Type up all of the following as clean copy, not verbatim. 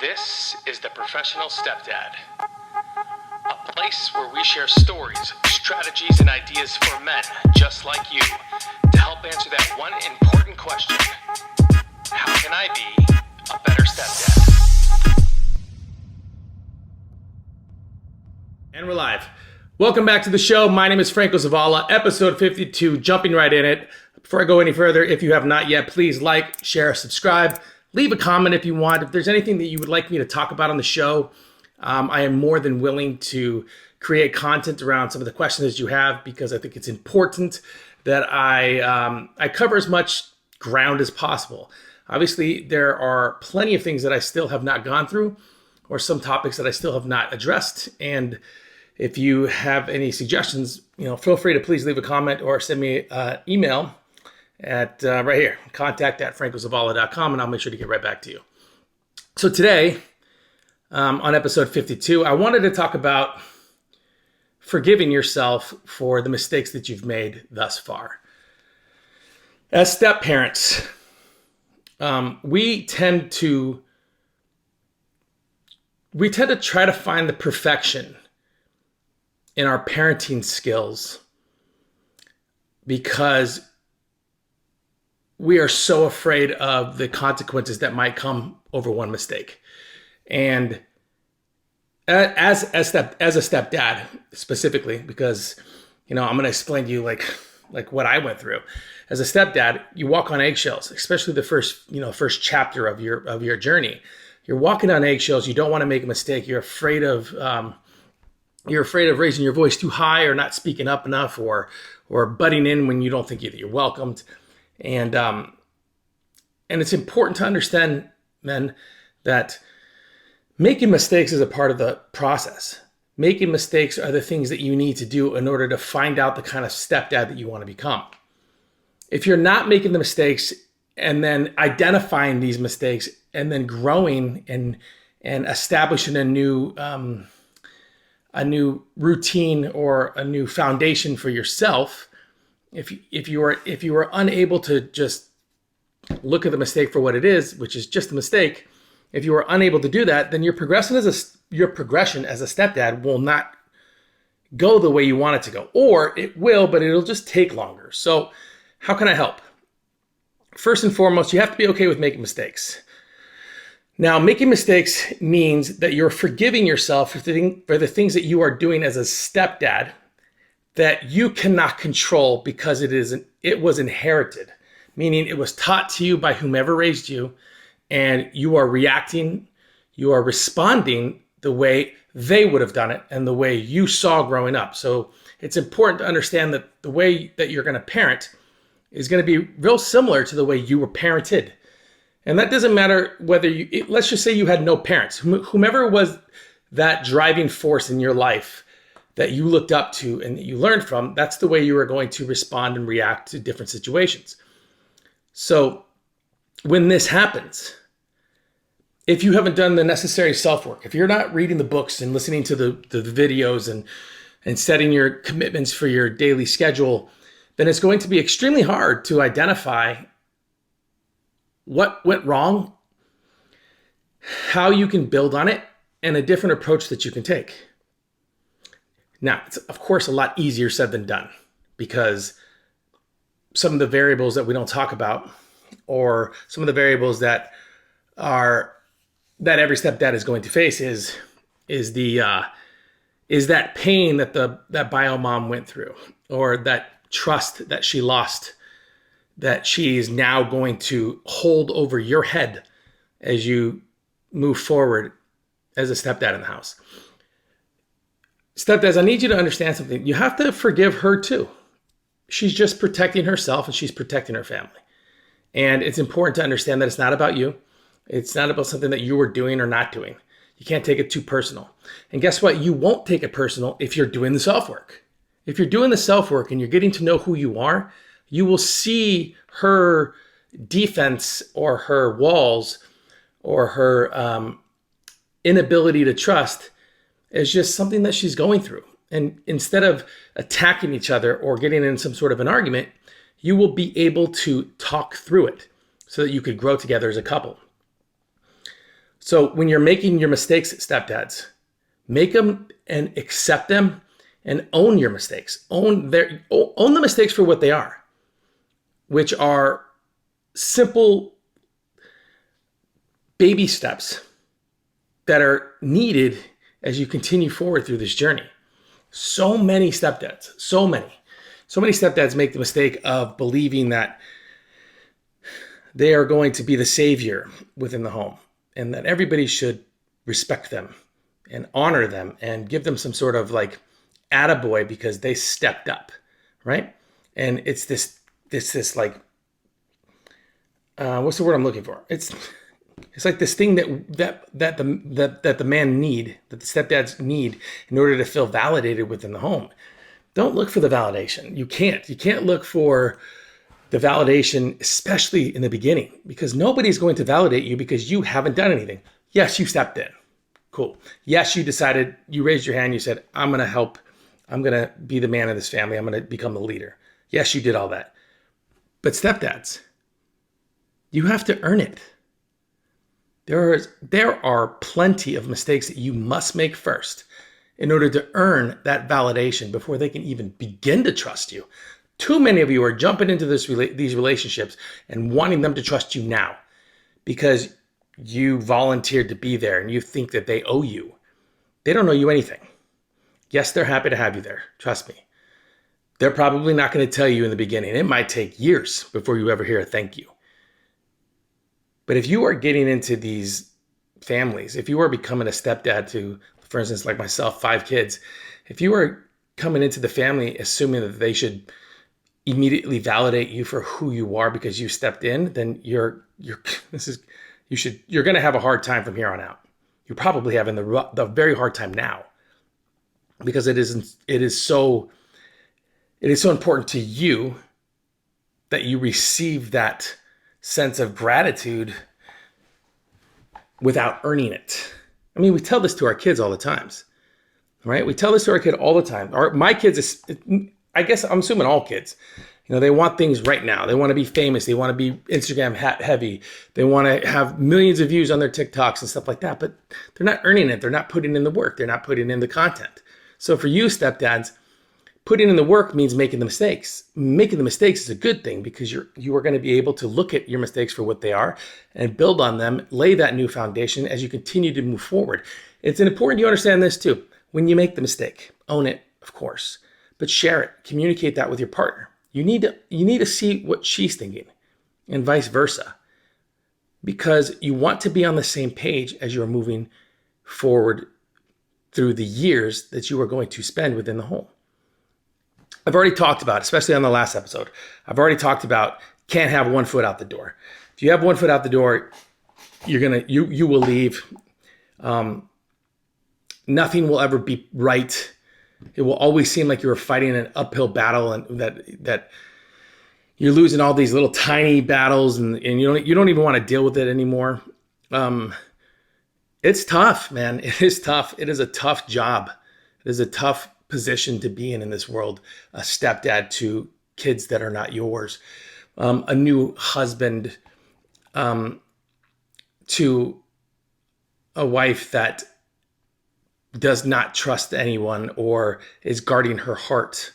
This is the Professional Stepdad, a place where we share stories, strategies, and ideas for men just like you to help answer that one important question: how can I be a better stepdad? And we're live. Welcome back to the show. My name is Franco Zavala, episode 52, jumping right in it. Before I go any further, if you have not yet, please like, share, subscribe. Leave a comment if you want. If there's anything that you would like me to talk about on the show, I am more than willing to create content around some of the questions that you have, because I think it's important that I cover as much ground as possible. Obviously, there are plenty of things that I still have not gone through, or some topics that I still have not addressed. And if you have any suggestions, feel free to please leave a comment or send me an email at right here, contact@francozavala.com, and I'll make sure to get right back to you. So today, on episode 52, I wanted to talk about forgiving yourself for the mistakes that you've made thus far. As step parents, we tend to try to find the perfection in our parenting skills because we are so afraid of the consequences that might come over one mistake. And as a stepdad specifically, because I'm going to explain to you like what I went through. As a stepdad, you walk on eggshells, especially the first chapter of your journey. You're walking on eggshells. You don't want to make a mistake. You're afraid of raising your voice too high, or not speaking up enough, or butting in when you don't think you're welcomed. And it's important to understand, men, that making mistakes is a part of the process. Making mistakes are the things that you need to do in order to find out the kind of stepdad that you want to become. If you're not making the mistakes and then identifying these mistakes and then growing and establishing a new routine or a new foundation for yourself, if you are unable to just look at the mistake for what it is, which is just a mistake, if you are unable to do that, then your progression as a stepdad will not go the way you want it to go. Or it will, but it'll just take longer. So how can I help? First and foremost, you have to be okay with making mistakes. Now, making mistakes means that you're forgiving yourself for the things that you are doing as a stepdad that you cannot control because it was inherited, meaning it was taught to you by whomever raised you, and you are responding the way they would have done it and the way you saw growing up. So it's important to understand that the way that you're going to parent is going to be real similar to the way you were parented. And that doesn't matter whether let's just say you had no parents, whomever was that driving force in your life that you looked up to and that you learned from, that's the way you are going to respond and react to different situations. So when this happens, if you haven't done the necessary self-work, if you're not reading the books and listening to the videos and setting your commitments for your daily schedule, then it's going to be extremely hard to identify what went wrong, how you can build on it, and a different approach that you can take. Now, it's of course a lot easier said than done, because some of the variables that we don't talk about, or some of the variables that every stepdad is going to face is that pain that bio mom went through, or that trust that she lost, that she is now going to hold over your head as you move forward as a stepdad in the house. Stepdads, I need you to understand something. You have to forgive her too. She's just protecting herself and she's protecting her family. And it's important to understand that it's not about you. It's not about something that you were doing or not doing. You can't take it too personal. And guess what? You won't take it personal if you're doing the self-work. If you're doing the self-work and you're getting to know who you are, you will see her defense or her walls or her inability to trust as just something that she's going through. And instead of attacking each other or getting in some sort of an argument, you will be able to talk through it so that you could grow together as a couple. So when you're making your mistakes, stepdads, make them and accept them and own your mistakes. Own the mistakes for what they are, which are simple baby steps that are needed as you continue forward through this journey. So many stepdads make the mistake of believing that they are going to be the savior within the home and that everybody should respect them and honor them and give them some sort of like attaboy because they stepped up, right? And it's this like, what's the word I'm looking for? It's like this thing that the man need, that the stepdads need in order to feel validated within the home. Don't look for the validation. You can't look for the validation, especially in the beginning, because nobody's going to validate you because you haven't done anything. Yes, you stepped in. Cool. Yes, you decided, you raised your hand, you said, I'm going to help. I'm going to be the man of this family. I'm going to become the leader. Yes, you did all that. But stepdads, you have to earn it. There are plenty of mistakes that you must make first in order to earn that validation before they can even begin to trust you. Too many of you are jumping into these relationships and wanting them to trust you now because you volunteered to be there and you think that they owe you. They don't owe you anything. Yes, they're happy to have you there. Trust me. They're probably not going to tell you in the beginning. It might take years before you ever hear a thank you. But if you are getting into these families, if you are becoming a stepdad to, for instance, like myself, 5 kids, if you are coming into the family assuming that they should immediately validate you for who you are because you stepped in, then you're going to have a hard time from here on out. You're probably having the very hard time now because it is so important to you that you receive that sense of gratitude without earning it. I mean, we tell this to our kids all the times, right? We tell this to our kid all the time. My kids, I guess I'm assuming all kids, they want things right now. They want to be famous. They want to be Instagram heavy. They want to have millions of views on their TikToks and stuff like that, but they're not earning it. They're not putting in the work. They're not putting in the content. So for you stepdads, putting in the work means making the mistakes. Making the mistakes is a good thing because you are going to be able to look at your mistakes for what they are and build on them, lay that new foundation as you continue to move forward. It's important you understand this too. When you make the mistake, own it, of course, but share it, communicate that with your partner. You need to see what she's thinking and vice versa because you want to be on the same page as you're moving forward through the years that you are going to spend within the home. I've already talked about, especially on the last episode, can't have one foot out the door. If you have one foot out the door, you will leave. Nothing will ever be right. It will always seem like you're fighting an uphill battle and that you're losing all these little tiny battles and you don't even want to deal with it anymore. It's tough, man. It is tough. It is a tough job. It is a tough position to be in this world. A stepdad to kids that are not yours. A new husband to a wife that does not trust anyone or is guarding her heart.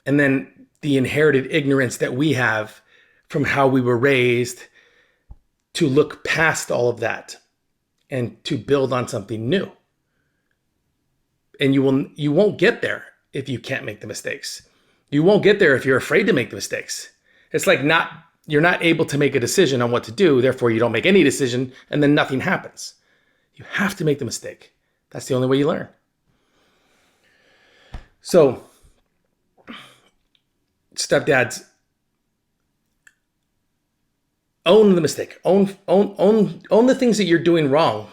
And then the inherited ignorance that we have from how we were raised to look past all of that and to build on something new. And you won't get there if you can't make the mistakes. You won't get there if you're afraid to make the mistakes. It's like you're not able to make a decision on what to do, therefore you don't make any decision, and then nothing happens. You have to make the mistake. That's the only way you learn. So, stepdads, own the mistake. Own the things that you're doing wrong.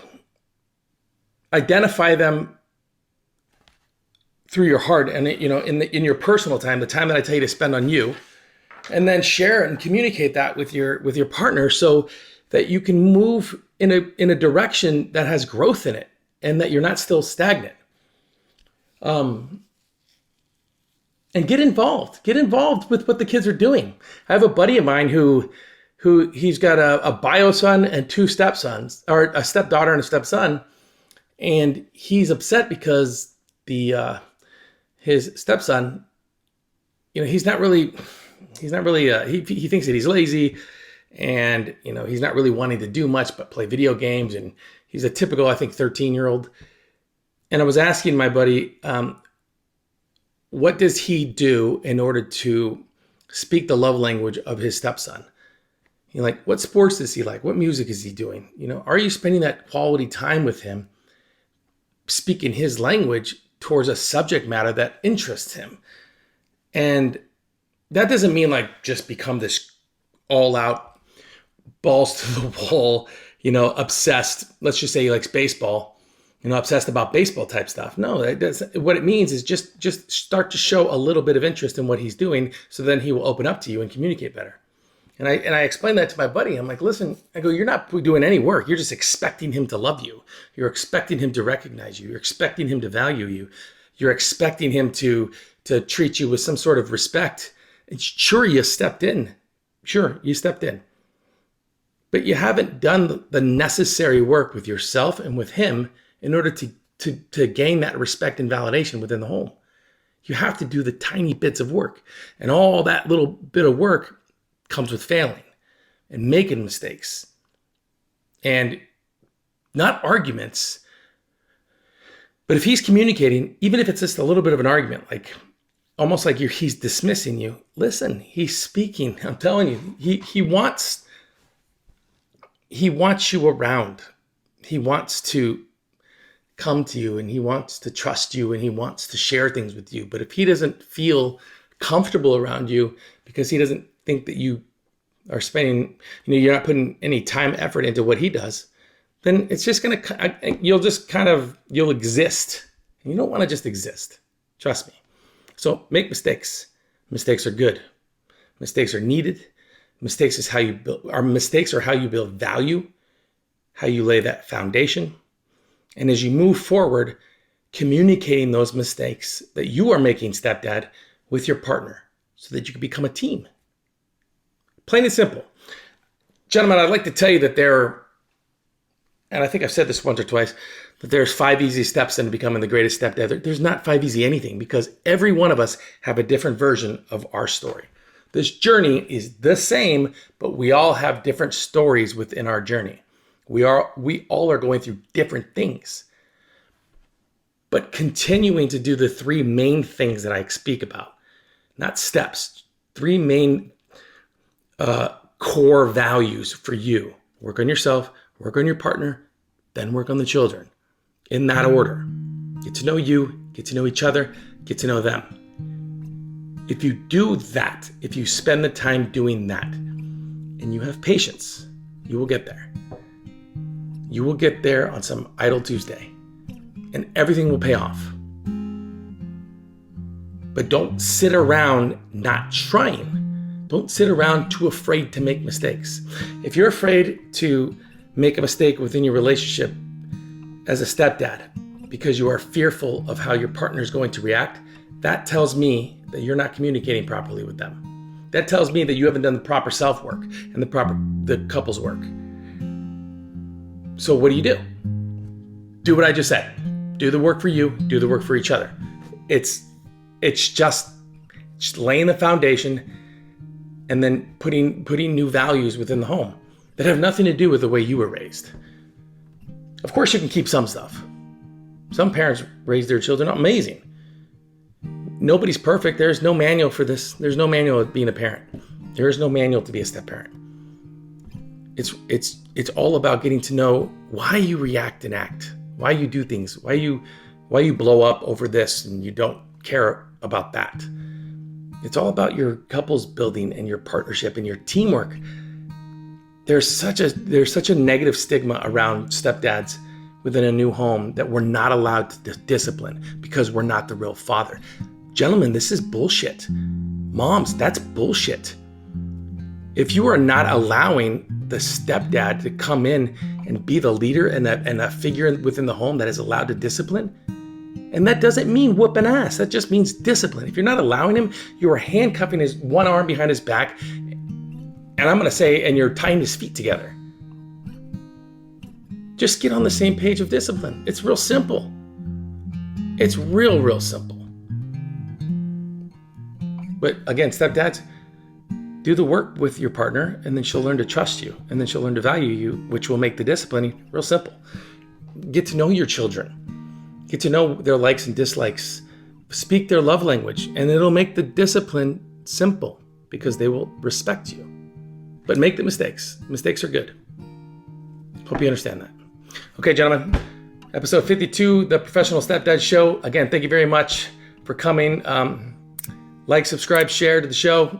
Identify them through your heart and in your personal time, the time that I tell you to spend on you, and then share and communicate that with your partner so that you can move in a direction that has growth in it and that you're not still stagnant. And get involved. Get involved with what the kids are doing. I have a buddy of mine who who he's got a bio son and two stepsons, or a stepdaughter and a stepson, and he's upset because his stepson, he's not really he thinks that he's lazy, and he's not really wanting to do much but play video games, and he's a typical, I think, 13-year-old. And I was asking my buddy, what does he do in order to speak the love language of his stepson? What sports does he like? What music is he doing? Are you spending that quality time with him, speaking his language towards a subject matter that interests him? And that doesn't mean just become this all out, balls to the wall, obsessed. Let's just say he likes baseball, obsessed about baseball type stuff. No, what it means is just start to show a little bit of interest in what he's doing, so then he will open up to you and communicate better. And I explained that to my buddy. I'm like, listen, I go, you're not doing any work. You're just expecting him to love you. You're expecting him to recognize you. You're expecting him to value you. You're expecting him to treat you with some sort of respect. And sure, you stepped in. But you haven't done the necessary work with yourself and with him in order to gain that respect and validation within the home. You have to do the tiny bits of work. And all that little bit of work comes with failing and making mistakes, and not arguments. But if he's communicating, even if it's just a little bit of an argument, almost like he's dismissing you, listen, he's speaking. I'm telling you, he wants you around. He wants to come to you, and he wants to trust you, and he wants to share things with you. But if he doesn't feel comfortable around you because he doesn't think that you are spending, you're not putting any time, effort into what he does, then it's just you'll exist. And you don't want to just exist. Trust me. So make mistakes. Mistakes are good. Mistakes are needed. Mistakes are how you build value, how you lay that foundation. And as you move forward, communicating those mistakes that you are making, stepdad, with your partner, so that you can become a team. Plain and simple. Gentlemen, I'd like to tell you that and I think I've said this once or twice, that there's 5 easy steps into becoming the greatest stepdad. There's not 5 easy anything, because every one of us have a different version of our story. This journey is the same, but we all have different stories within our journey. We all are going through different things. But continuing to do the 3 main things that I speak about, not steps, 3 main core values for you. Work on yourself, work on your partner, then work on the children. In that order. Get to know you, get to know each other, get to know them. If you do that, if you spend the time doing that, and you have patience, you will get there. You will get there on some idle Tuesday, and everything will pay off. But don't sit around not trying. Don't sit around too afraid to make mistakes. If you're afraid to make a mistake within your relationship as a stepdad because you are fearful of how your partner is going to react, that tells me that you're not communicating properly with them. That tells me that you haven't done the proper self-work and the couple's work. So what do? Do what I just said. Do the work for you, do the work for each other. It's just laying the foundation and then putting new values within the home that have nothing to do with the way you were raised. Of course, you can keep some stuff. Some parents raise their children amazing. Nobody's perfect. There's no manual for this. There's no manual of being a parent. There is no manual to be a step parent. It's all about getting to know why you react and act, why you do things, why you blow up over this and you don't care about that. It's all about your couples building and your partnership and your teamwork. There's such a negative stigma around stepdads within a new home that we're not allowed to discipline because we're not the real father. Gentlemen, this is bullshit. Moms, that's bullshit. If you are not allowing the stepdad to come in and be the leader and a figure within the home that is allowed to discipline, and that doesn't mean whooping ass, that just means discipline. If you're not allowing him, you are handcuffing his one arm behind his back And I'm going to say, and you're tying his feet together. Just get on the same page of discipline. It's real simple. It's real simple. But again, stepdads, do the work with your partner, and then she'll learn to trust you, and then she'll learn to value you, which will make the disciplining real simple. Get to know your children. Get to know their likes and dislikes. Speak their love language, and it'll make the discipline simple because they will respect you. But make the mistakes. Mistakes are good. Hope you understand that. Okay, gentlemen, episode 52, The Professional Stepdad Show. Again, thank you very much for coming. Like, subscribe, share to the show.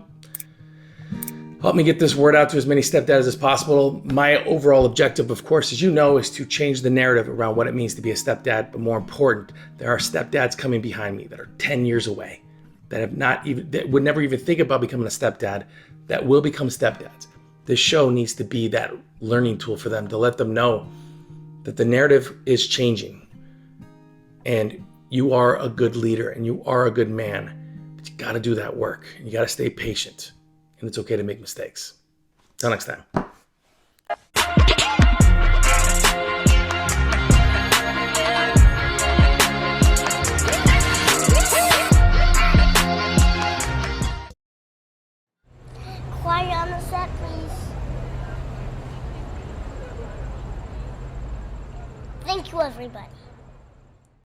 Help me get this word out to as many stepdads as possible. My overall objective, of course, as you know, is to change the narrative around what it means to be a stepdad. But more important, there are stepdads coming behind me that are 10 years away, that would never even think about becoming a stepdad, that will become stepdads. This show needs to be that learning tool for them, to let them know that the narrative is changing. And you are a good leader and you are a good man. But you got to do that work. You got to stay patient, and it's okay to make mistakes. Till next time. Quiet on the set, please. Thank you, everybody.